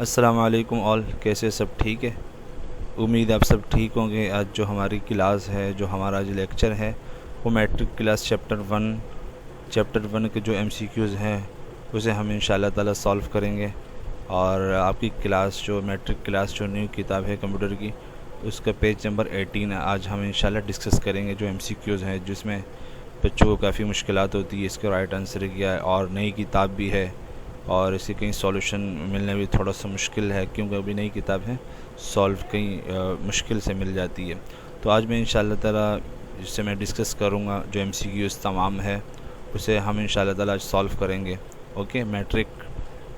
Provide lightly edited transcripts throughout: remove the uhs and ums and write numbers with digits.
अस्सलामुअलैकुम ऑल, कैसे सब ठीक है। उम्मीद आप सब ठीक होंगे। आज जो हमारी क्लास है, जो हमारा आज लेक्चर है, वो मैट्रिक क्लास चैप्टर वन के जो एमसीक्यूज़ हैं उसे हम इंशाल्लाह ताला सॉल्व करेंगे। और आपकी क्लास जो मैट्रिक क्लास जो न्यू किताब है कंप्यूटर की, उसका पेज नंबर 18 आज हम इंशाल्लाह डिस्कस करेंगे। जो एमसीक्यूज़ हैं जिसमें बच्चों को काफ़ी मुश्किलात होती है, इसका राइट आंसर क्या है, और नई किताब भी है और इसके कहीं सॉल्यूशन मिलना भी थोड़ा सा मुश्किल है, क्योंकि अभी नई किताब है, सॉल्व कहीं मुश्किल से मिल जाती है। तो आज मैं इंशाल्लाह ताला जिससे मैं डिस्कस करूँगा जो एमसीक्यूज़ तमाम है उसे हम इंशाल्लाह ताला आज सॉल्व करेंगे। Okay, matric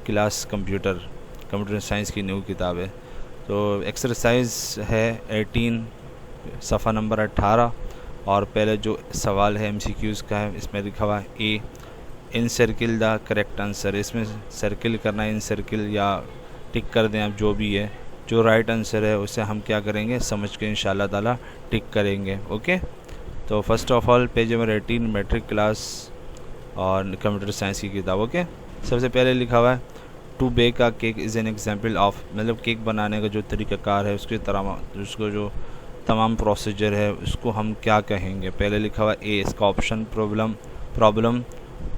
class computer science की न्यू किताब है। तो एक्सरसाइज है 18 सफ़ा नंबर 18 और पहले जो सवाल है एमसीक्यूज़ का है, इसमें लिखा हुआ है A in circle the correct answer. इसमें सर्किल करना है, इन सर्किल या टिक कर दें आप, जो भी है, जो राइट आंसर है उसे हम क्या करेंगे समझ के इंशाल्लाह ताला टिक करेंगे। ओके, तो first of all page number 18 matric class और कंप्यूटर साइंस की किताब। ओके, सबसे पहले लिखा हुआ है to bake a cake is an example of, मतलब केक बनाने का जो तरीक़ाकार है उसको जो तमाम प्रोसीजर है उसको हम क्या कहेंगे। पहले लिखा हुआ ए, इसका ऑप्शन प्रॉब्लम,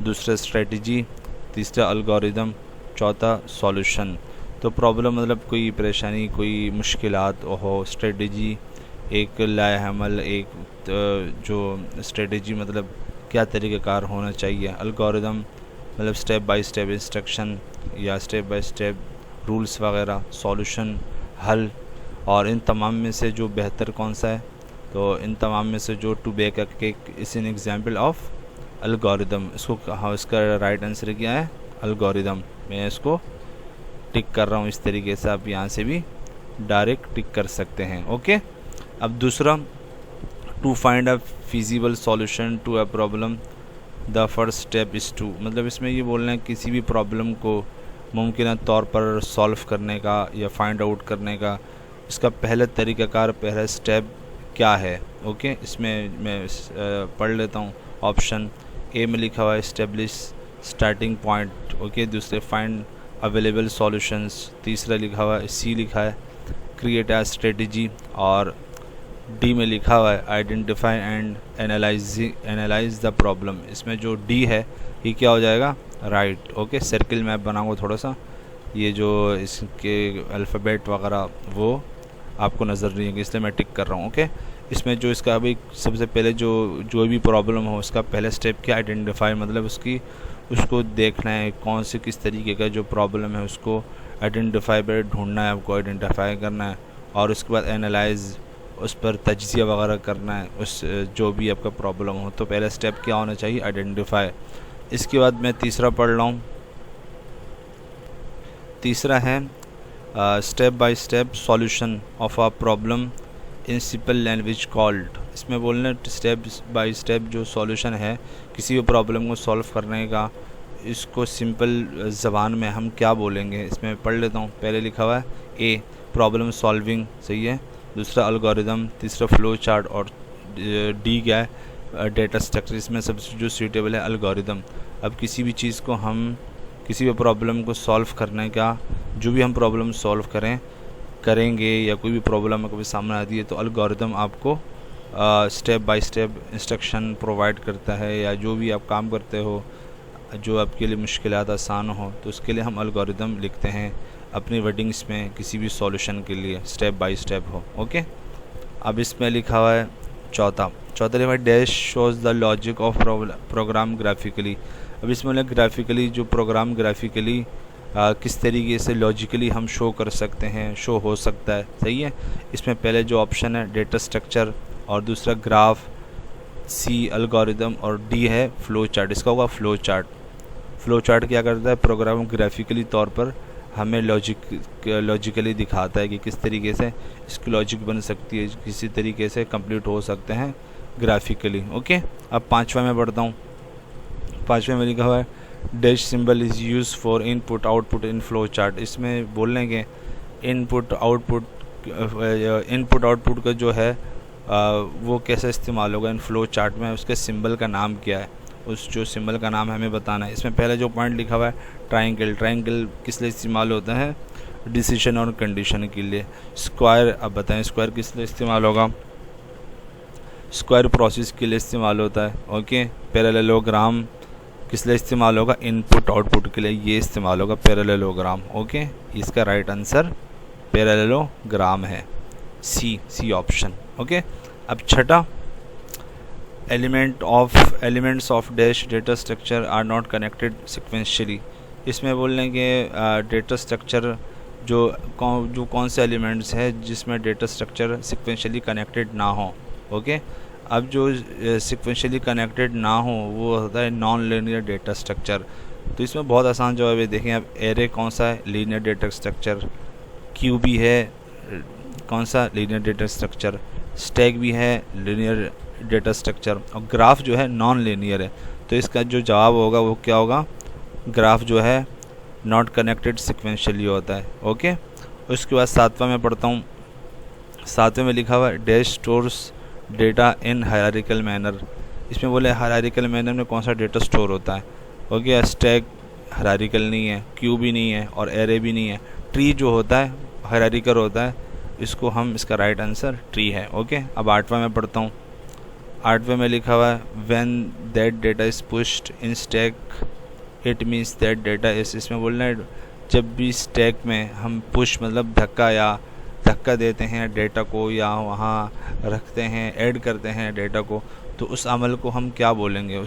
दूसरा स्ट्रेटजी, तीसरा अलगोरिदम, चौथा सॉल्यूशन। तो प्रॉब्लम मतलब कोई परेशानी, कोई मुश्किलात हो, स्ट्रेटजी एक लाएहमल, एक जो स्ट्रेटजी मतलब क्या तरीक़ाकार होना चाहिए, अलगोरिदम मतलब स्टेप बाय स्टेप इंस्ट्रक्शन या स्टेप बाय स्टेप रूल्स वगैरह, सॉल्यूशन हल। और इन तमाम में से जो बेहतर कौन सा है, तो इन तमाम में से जो to bake a cake is an example of algorithm, इसको हाँ, इसका राइट आंसर क्या है अलगोरिदम। मैं इसको टिक कर रहा हूँ इस तरीके से, आप यहाँ से भी डायरेक्ट टिक कर सकते हैं। ओके, अब दूसरा to find a feasible solution to a problem the first step is to, मतलब इसमें ये बोलना है किसी भी प्रॉब्लम को मुमकिन तौर पर सॉल्व करने का या फाइंड आउट करने का इसका पहला तरीक़ाकार, पहला स्टेप क्या है। ओके, इसमें मैं पढ़ लेता हूँ। ऑप्शन ए में लिखा हुआ है एस्टेब्लिश स्टार्टिंग पॉइंट। ओके, दूसरे फाइंड अवेलेबल सॉल्यूशंस, तीसरा लिखा हुआ है सी लिखा है क्रिएट अ स्ट्रेटजी, और डी में लिखा हुआ है identify and analyse the problem. इसमें जो डी है ये क्या हो जाएगा राइट। ओके, सर्किल मैप बनाऊंगा थोड़ा सा, ये जो इसके अल्फ़ाबेट वगैरह वो आपको नज़र नहीं आएंगे, इसलिए मैं टिक कर रहा हूँ। ओके, इसमें जो इसका अभी सबसे पहले जो भी प्रॉब्लम हो उसका पहला स्टेप क्या आइडेंटिफाई, मतलब उसको देखना है कौन से किस तरीके का जो प्रॉब्लम है उसको आइडेंटिफाई पर ढूंढना है, आपको आइडेंटिफाई करना है, और उसके बाद एनालाइज, उस पर तज्जिया वगैरह करना है उस जो भी आपका प्रॉब्लम हो। तो पहला स्टेप क्या होना चाहिए आइडेंटिफाई। इसके बाद मैं तीसरा पढ़ रहा हूँ, तीसरा है step by step solution of a problem in simple language called. इसमें बोलना स्टेप बाय स्टेप जो सॉल्यूशन है किसी भी प्रॉब्लम को सॉल्व करने का, इसको सिंपल ज़बान में हम क्या बोलेंगे, इसमें पढ़ लेता हूँ। पहले लिखा हुआ है ए प्रॉब्लम सॉल्विंग, सही है, दूसरा अलगोरिदम, तीसरा फ्लो चार्ट, और डी क्या है डेटा स्ट्रक्चर। इसमें सबसे जो सूटेबल है अलगोरिदम। अब किसी भी चीज़ को हम किसी भी प्रॉब्लम को सॉल्व करने का, जो भी हम प्रॉब्लम सॉल्व करेंगे या कोई भी प्रॉब्लम कभी सामने आती है तो अलगोरिदम आपको step by step instruction provide करता है, या जो भी आप काम करते हो जो आपके लिए मुश्किलात आसान हो तो उसके लिए हम अलगोरिदम लिखते हैं अपनी वर्डिंग्स में, किसी भी सॉल्यूशन के लिए स्टेप बाय स्टेप हो। ओके, अब इसमें लिखा हुआ है चौथा लिखा हुआ है dash shows the logic of program graphically. अब इसमें ग्राफिकली जो प्रोग्राम ग्राफिकली किस तरीके से लॉजिकली हम शो कर सकते हैं, शो हो सकता है, सही है। इसमें पहले जो ऑप्शन है डेटा स्ट्रक्चर, और दूसरा ग्राफ, सी अलगोरिदम, और डी है फ्लो चार्ट। इसका होगा फ्लो चार्ट क्या करता है प्रोग्राम ग्राफिकली तौर पर हमें लॉजिकली दिखाता है कि किस तरीके से इसकी लॉजिक बन सकती है, किसी तरीके से कंप्लीट हो सकते हैं ग्राफिकली। ओके, अब पाँचवा में बढ़ता हूँ। पाँचवें में लिखा हुआ है dash symbol is use for input output in flow chart. इसमें बोलने के इनपुट आउटपुट का जो है वो कैसे इस्तेमाल होगा इन फ्लो चार्ट में, उसके सिंबल का नाम क्या है, उस जो सिंबल का नाम हमें बताना है। इसमें पहले जो पॉइंट लिखा हुआ है ट्रायंगल किस लिए इस्तेमाल होता है, डिसीजन और कंडीशन के लिए। स्क्वायर, अब बताएं स्क्वायर किस लिए इस्तेमाल होगा? स्क्वायर प्रोसेस के लिए इस्तेमाल होता है। ओके, पैरेललोग्राम किस लिए इस्तेमाल होगा? इनपुट आउटपुट के लिए ये इस्तेमाल होगा पैरेललोग्राम। ओके, इसका राइट आंसर पैरेललोग्राम है, सी ऑप्शन। ओके, अब छठा, elements of dash data structure are not connected sequentially. इसमें बोल रहे हैं कि डेटा स्ट्रक्चर जो कौन से एलिमेंट्स है जिसमें डेटा स्ट्रक्चर सिक्वेंशियली कनेक्टेड ना हो। ओके, अब जो सिक्वेंशियली कनेक्टेड ना हो वो होता है नॉन लीनियर डेटा स्ट्रक्चर। तो इसमें बहुत आसान जवाब है, देखें अब एरे कौन सा है? Linear data structure. क्यू भी है कौन सा? Linear data structure. स्टैक भी है लीनियर डेटा स्ट्रक्चर, और ग्राफ जो है नॉन लीनियर है। तो इसका जो जवाब होगा वो क्या होगा? ग्राफ जो है नॉट कनेक्टेड सिक्वेंशियली होता है। ओके, उसके बाद सातवां में पढ़ता हूँ। सातवें में लिखा हुआ है डैश स्टोर्स डेटा इन हायरार्किकल मैनर। इसमें बोले हायरार्किकल मैनर में कौन सा डेटा स्टोर होता है? ओके, स्टैक हायरार्किकल नहीं है, क्यू भी नहीं है और एरे भी नहीं है। ट्री जो होता है हायरार्किकल होता है, इसका राइट आंसर ट्री है। ओके, अब आठवां में पढ़ता हूँ। आठवें में लिखा हुआ है when that data is pushed in stack it means that data is. इसमें बोलना है जब भी स्टैक में हम पुश मतलब धक्का देते हैं डेटा को या वहाँ रखते हैं, ऐड करते हैं डेटा को, तो उस अमल को हम क्या बोलेंगे?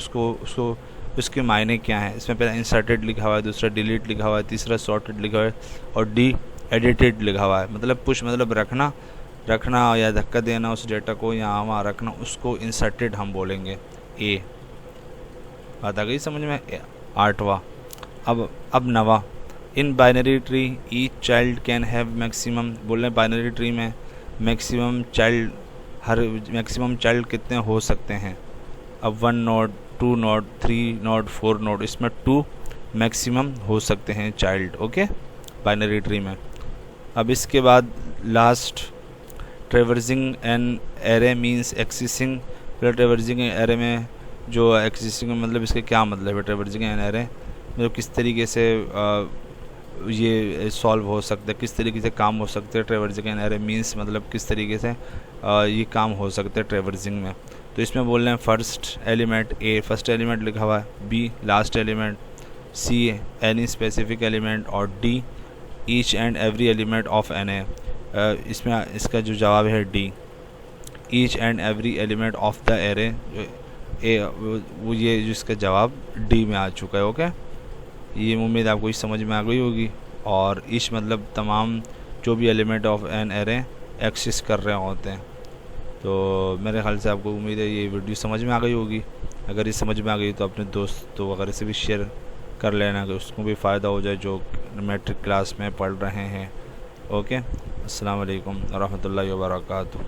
उसके मायने क्या हैं? इसमें पहला इंसर्टेड लिखा हुआ है, दूसरा डिलीट लिखा हुआ है, तीसरा सॉर्टेड लिखा हुआ है और डी एडिटेड लिखा हुआ है। मतलब पुश मतलब रखना या धक्का देना उस डेटा को या वहाँ रखना, उसको इंसर्टेड हम बोलेंगे। ए बात आ गई समझ में? आठवां। अब नवा, in binary tree each child can have maximum. बोल रहे हैं बाइनरी ट्री में मैक्सिमम चाइल्ड कितने हो सकते हैं? अब 1 नोड, 2 नोड, 3 नोड, 4 नोड, इसमें 2 मैक्सिमम हो सकते हैं चाइल्ड। ओके, बाइनरी ट्री में। अब इसके बाद last, traversing an array means accessing. Traversing array में जो एक्सेसिंग मतलब इसके क्या मतलब है? ट्रेवर्सिंग एन एरे मतलब किस तरीके से ये सॉल्व हो सकता है, किस तरीके से काम हो सकते हैं ट्रेवर्सिंग एन एरे मीन्स मतलब किस तरीके से ये काम हो सकते हैं ट्रेवर्सिंग में। तो इसमें बोल रहे हैं first element A, first element लिखा हुआ है, B last element, C any specific element और D each and every element of an A. इसमें इसका जो जवाब है D, each and every element of the array. ए वो ये जिसका जवाब डी में आ चुका है। ओके, ये उम्मीद आपको इस समझ में आ गई होगी। और ईच मतलब तमाम जो भी element of an array exist कर रहे होते हैं। तो मेरे ख्याल से आपको उम्मीद है ये वीडियो समझ में आ गई होगी। अगर ये समझ में आ गई तो अपने दोस्तों वगैरह से भी शेयर कर लेना कि उसको भी फ़ायदा हो जाए जो मैट्रिक क्लास में पढ़ रहे हैं। ओके, अस्सलाम वालेकुम रहमतुल्लाहि व बरकातुहू।